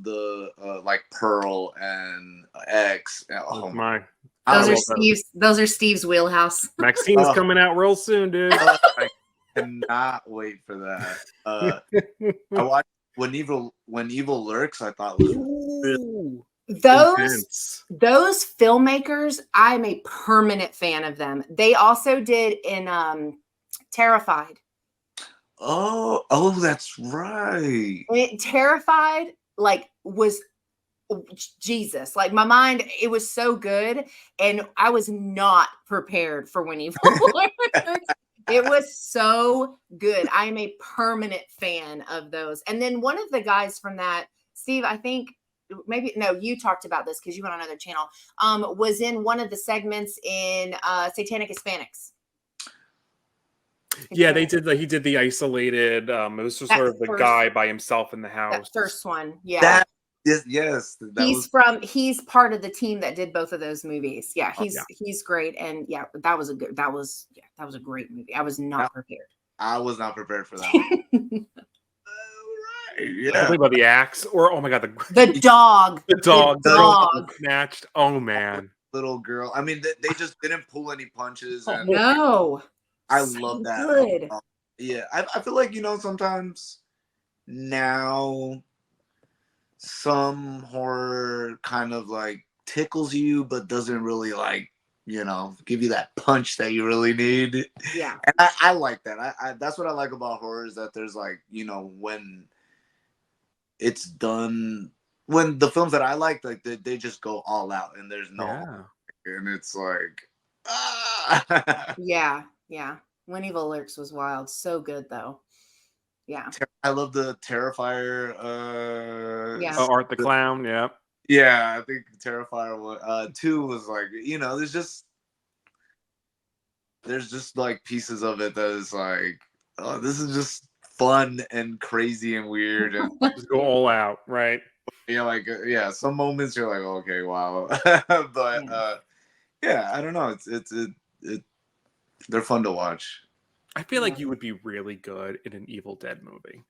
the like Pearl and X. Oh my! Those are Steve's wheelhouse. Maxine's coming out real soon, dude. I cannot wait for that. I watched When Evil Lurks. I thought was really those filmmakers. I'm a permanent fan of them. They also did in Terrified. Oh, that's right. Terrified, like, was Jesus. Like, my mind, it was so good, and I was not prepared for When Evil Lurks. It was so good. I'm a permanent fan of those. And then one of the guys from that, Steve, I think maybe no, you talked about this because you went on another channel. Was in one of the segments in Satanic Hispanics. Yeah, they did. He did the isolated. It was just sort of the guy by himself in the house. That first one, yeah. Yes, he's part of the team that did both of those movies. Yeah, he's great, and yeah, that was a great movie. I was not prepared. I was not prepared for that. Yeah, think about the axe, or oh my god, the dog, the dog snatched. Oh man, little girl. I mean, they just didn't pull any punches. And no, I love that. Good. Yeah, I feel like sometimes now some horror kind of like tickles you, but doesn't really like give you that punch that you really need. Yeah, and I like that. I that's what I like about horror, is that there's like when it's done, when the films that I like they just go all out and there's no and it's like yeah. When Evil Lurks was wild. So good though. Yeah. I love the Terrifier Art the Clown. Yeah, I think Terrifier 2 was like, there's just like pieces of it that is like, oh, this is just fun and crazy and weird and just go all out, right? Yeah, some moments you're like, okay, wow. But I don't know, it's they're fun to watch. I feel like you would be really good in an Evil Dead movie.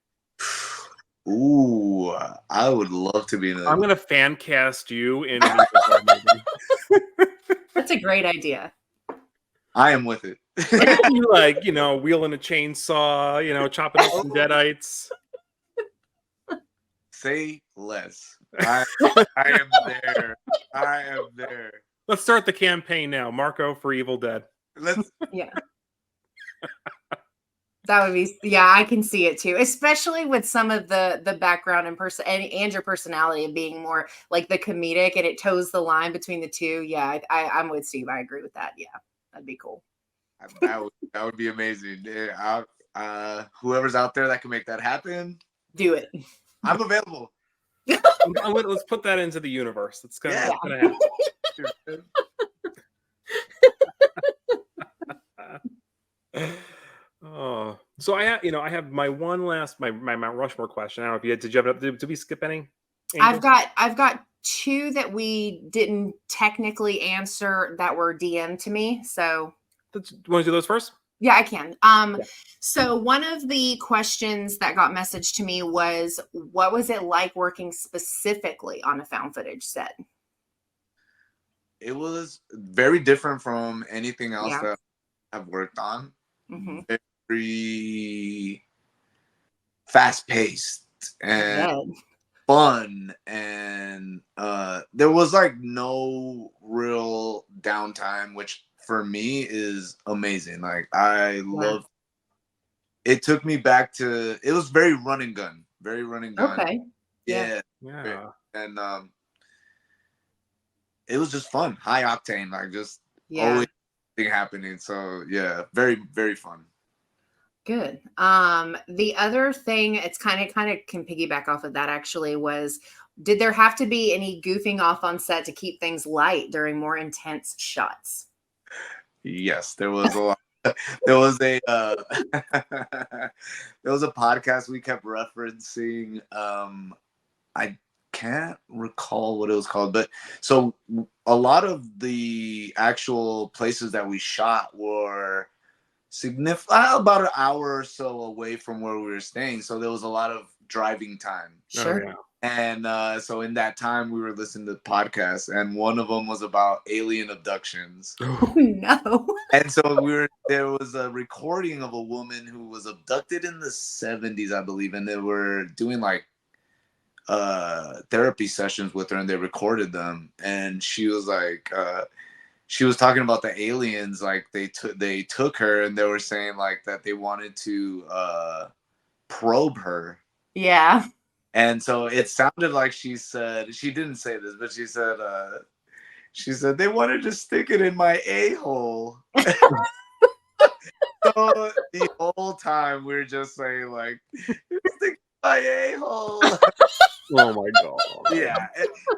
Ooh, I would love to be in I'm gonna fan cast you in an Evil Dead movie. That's a great idea. I am with it. You wielding a chainsaw, chopping up some deadites. Say less. I am there. I am there. Let's start the campaign now. Marco for Evil Dead. Yeah. That would be, I can see it too, especially with some of the background and your personality of being more like the comedic, and it toes the line between the two. Yeah, I'm with Steve. I agree with that. Yeah, that'd be cool. That would be amazing. Whoever's out there that can make that happen, do it. I'm available. Let's put that into the universe. It's gonna happen. Oh, so I have my one last my Mount Rushmore question. I don't know if did we skip any? Angel? I've got two that we didn't technically answer that were DM'd to me. So you want to do those first? Yeah, I can. So one of the questions that got messaged to me was, what was it like working specifically on a found footage set? It was very different from anything else that I've worked on. Mm-hmm. Very fast-paced and fun, and there was like no real downtime, which for me is amazing. Like I love. It took me back to. It was very run and gun. Okay. Yeah. And it was just fun, high octane, like just always happening. So yeah, very, very fun. Good. The other thing, it's kind of can piggyback off of that actually, was, did there have to be any goofing off on set to keep things light during more intense shots? Yes, there was a lot. There was a podcast we kept referencing. I can't recall what it was called, but so a lot of the actual places that we shot were about an hour or so away from where we were staying, so there was a lot of driving time. Sure. Oh, yeah. And so in that time we were listening to podcasts, and one of them was about alien abductions. Oh no. And so there was a recording of a woman who was abducted in the 70s, I believe, and they were doing like therapy sessions with her, and they recorded them, and she was like she was talking about the aliens, like they took her, and they were saying like that they wanted to probe her. Yeah. And so it sounded like she said, she didn't say this, but she said they wanted to stick it in my a-hole. So So the whole time we're just saying like, "Stick my a-hole." Oh my god. Yeah,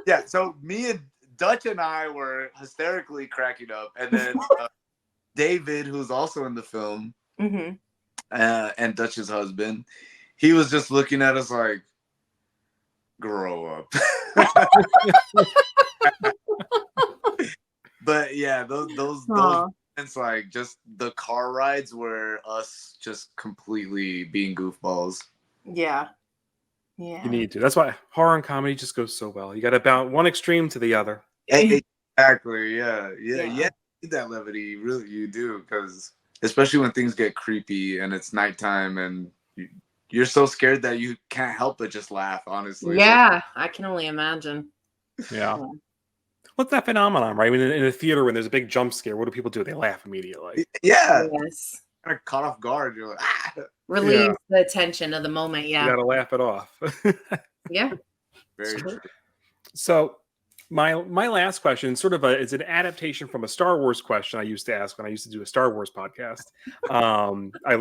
yeah. So me and Dutch and I were hysterically cracking up, and then David, who's also in the film, Mm-hmm. and Dutch's husband, he was just looking at us like, "Grow up." But yeah, those moments, like just the car rides, were us just completely being goofballs. Yeah. Yeah. You need to. That's why horror and comedy just goes so well. You got to bounce one extreme to the other. Exactly. Yeah. Yeah. You need that levity. Really, you do, because especially when things get creepy and it's nighttime and you're so scared that you can't help but just laugh. Honestly. Yeah, I can only imagine. Yeah. What's that phenomenon, right? I mean, in a theater when there's a big jump scare, what do people do? They laugh immediately. Yeah. Yes. Kind of caught off guard. You're like, ah. Relieve the tension of the moment. Yeah. You got to laugh it off. Yeah. Very true. So my last question, sort of it's an adaptation from a Star Wars question I used to ask when I used to do a Star Wars podcast.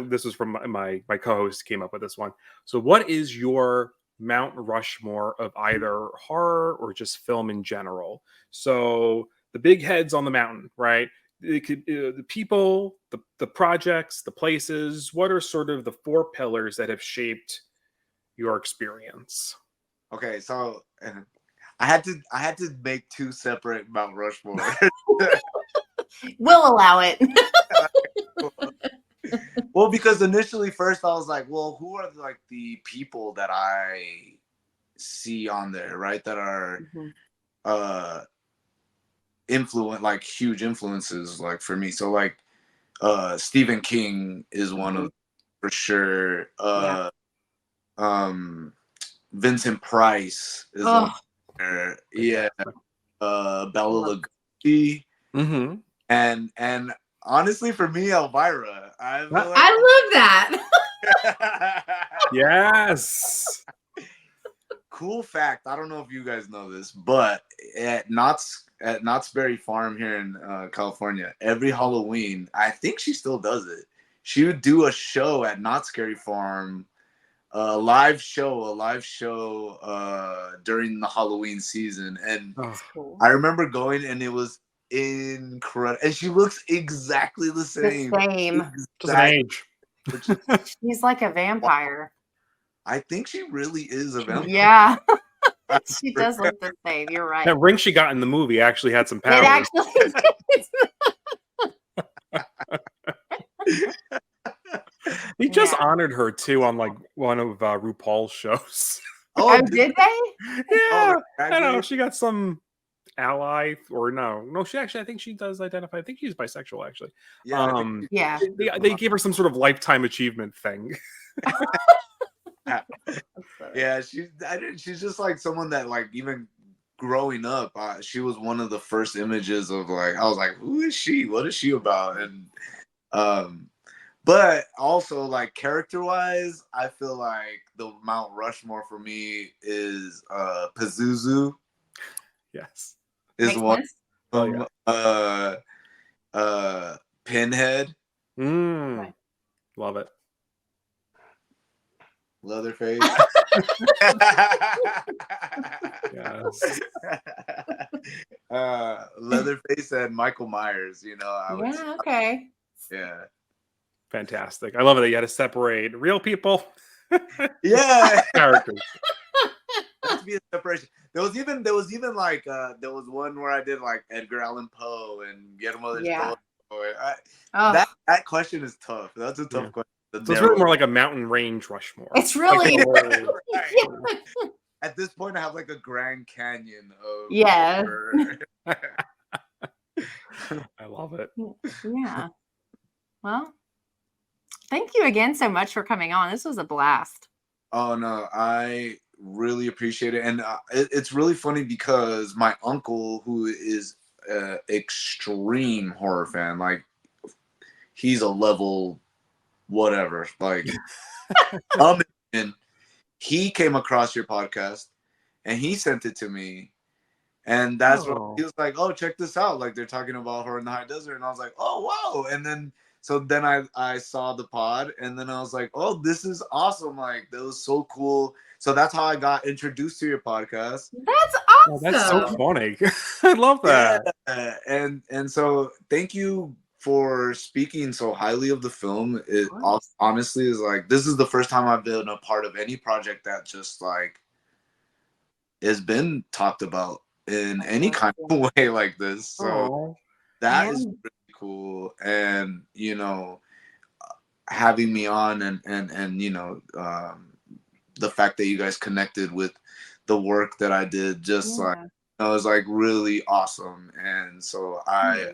This was from my co-host came up with this one. So what is your Mount Rushmore of either horror or just film in general? So the big heads on the mountain, right? It could the people, the projects, the places. What are sort of the 4 pillars that have shaped your experience? Okay, so I had to make 2 separate Mount Rushmore. We'll allow it. Well, because initially, first I was like, well, who are like the people that I see on there, right? That are like huge influences, like for me. So like Stephen King is one of, for sure. Vincent Price is on there. Yeah. Bela Lugosi. Mm-hmm. And honestly, for me, Elvira. I love that. Yes. Cool fact. I don't know if you guys know this, but at Knott's Berry Farm here in California, every Halloween, I think she still does it. She would do a show at Knott's Berry Farm, a live show during the Halloween season, and I remember going, and it was incredible. And she looks exactly the same. Just an age. She's like a vampire. I think she really is a vampire. Yeah. She does look the same. You're right. That ring she got in the movie actually had some powers. It actually He just honored her too on like one of RuPaul's shows. Oh, did they? Yeah. I don't know. She got some ally or no. She actually, I think she does identify. I think she's bisexual actually. Yeah. They gave her some sort of lifetime achievement thing. Yeah, she's just like someone that, like, even growing up, she was one of the first images of, like, I was like, who is she? What is she about? And but also, like, character wise, I feel like the Mount Rushmore for me is Pazuzu. Yes, is one. Pinhead. Love it. Leatherface. Yes. Leatherface and Michael Myers, you know. Okay. Yeah. Fantastic. I love it that you had to separate real people. Yeah. Characters. There has to be a separation. There was even like there was one where I did like Edgar Allan Poe and Guillermo del Toro. That question is tough. That's a tough question. So it's really more like a mountain range Rushmore. It's really right. At this point, I have like a Grand Canyon of I love it. Yeah. Well, thank you again so much for coming on. This was a blast. Oh no, I really appreciate it, and it's really funny because my uncle, who is an extreme horror fan, like he's a level whatever, like and he came across your podcast and he sent it to me, and that's what he was like, oh, check this out, like they're talking about Horror in the High Desert, and I was like, oh wow. And then So then I saw the pod, and then I was like, oh, this is awesome. Like, that was so cool. So that's how I got introduced to your podcast. That's Oh, that's so awesome. funny. I love that. Yeah. And so thank you for speaking so highly of the film. It honestly is like, this is the first time I've been a part of any project that just like has been talked about in any kind of way like this. So that is really cool. And, you know, having me on and you know, the fact that you guys connected with the work that I did, just like, it was like really awesome. And so I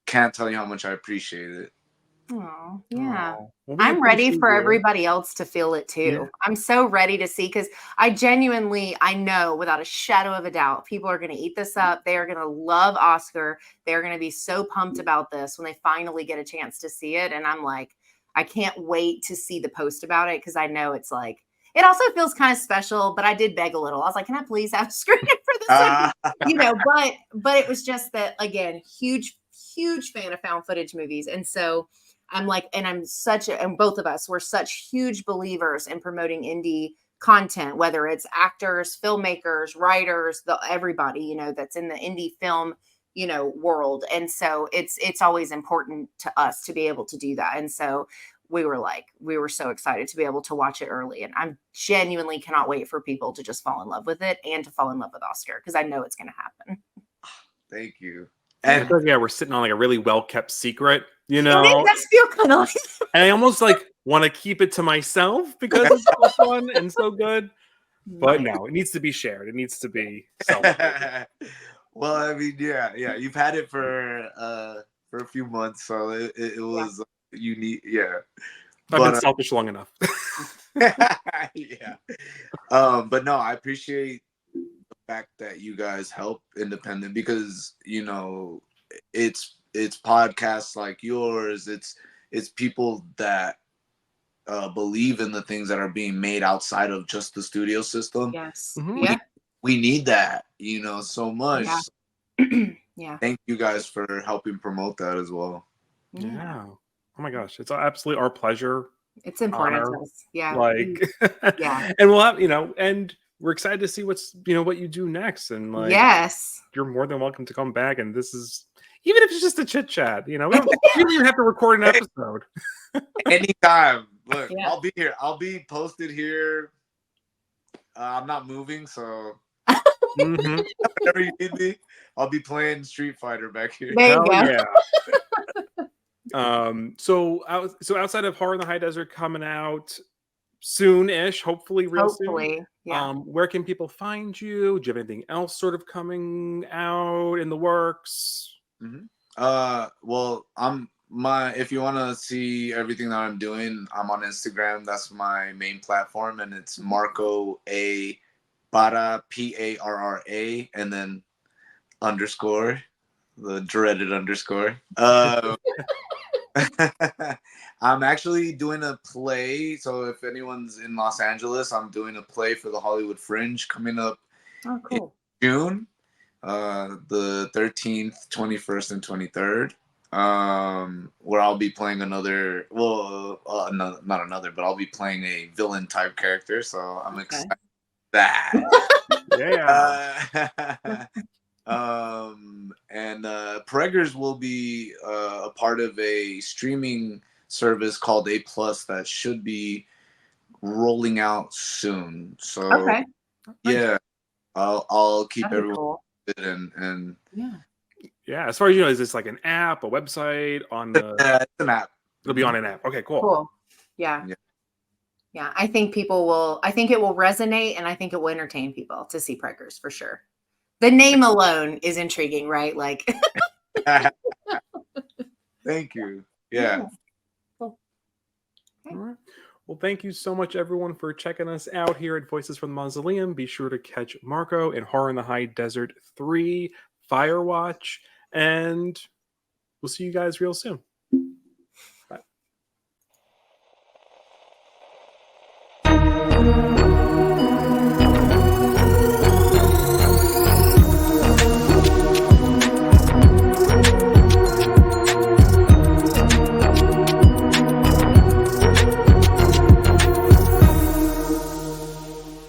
can't tell you how much I appreciate it. Oh, yeah. Well, I'm ready for you. everybody else to feel it too. Yeah. I'm so ready to see, because I know without a shadow of a doubt, people are going to eat this up. They are going to love Oscar. They're going to be so pumped about this when they finally get a chance to see it. And I'm like, I can't wait to see the post about it, because I know it's like, it also feels kind of special, but I did beg a little. I was like, can I please have a screening for this one? You know, but it was just that, again, huge fan of found footage movies. And so I'm like, and and both of us were such huge believers in promoting indie content, whether it's actors, filmmakers, writers, everybody, you know, that's in the indie film, you know, world. And so it's always important to us to be able to do that. And so we were so excited to be able to watch it early. And I'm genuinely cannot wait for people to just fall in love with it and to fall in love with Oscar, because I know it's going to happen. Thank you. And we're sitting on like a really well-kept secret, you know. It does feel kind of like and I almost like want to keep it to myself because it's so fun and so good. But no, it needs to be shared. It needs to be celebrated. Well, I mean, yeah. You've had it for a few months, so it was unique. Yeah, I've been selfish long enough. Yeah. But no, I appreciate the fact that you guys help independent, because you know it's podcasts like yours. It's people that believe in the things that are being made outside of just the studio system. Yes. Mm-hmm. We need that, you know, so much. Yeah. Yeah. Thank you guys for helping promote that as well. Yeah. Oh my gosh, it's absolutely our pleasure. It's important to us. Yeah. Like, yeah. And we'll have, you know, and we're excited to see what you do next. And like, yes, you're more than welcome to come back. And this is, even if it's just a chit chat, you know, we don't even have to record an episode. Anytime. Look, yeah. I'll be here. I'll be posted here. I'm not moving, so whenever you need me, I'll be playing Street Fighter back here. There you go. Yeah. So outside of Horror in the High Desert coming out soon-ish, hopefully soon. Yeah. Where can people find you? Do you have anything else sort of coming out in the works? Well, if you want to see everything that I'm doing, I'm on Instagram. That's my main platform, and it's Marco A. Parra, Parra, and then _ the dreaded _ I'm actually doing a play. So if anyone's in Los Angeles, I'm doing a play for the Hollywood Fringe coming up in June, the 13th, 21st, and 23rd. Where I'll be playing not another, but I'll be playing a villain type character. So I'm excited for that. Yeah. And PREGGERS will be a part of a streaming service called A+ that should be rolling out soon. So yeah, I'll keep everyone and yeah. As far as you know, is this like an app, a website on the? It's an app. It'll be on an app. Okay, cool. Yeah. I think it will resonate, and I think it will entertain people to see PREGGERS for sure. The name alone is intriguing, right? Like, thank you. Yeah. Cool. All right. Well, thank you so much, everyone, for checking us out here at Voices from the Mausoleum. Be sure to catch Marco in Horror in the High Desert 3, Firewatch, and we'll see you guys real soon. Bye.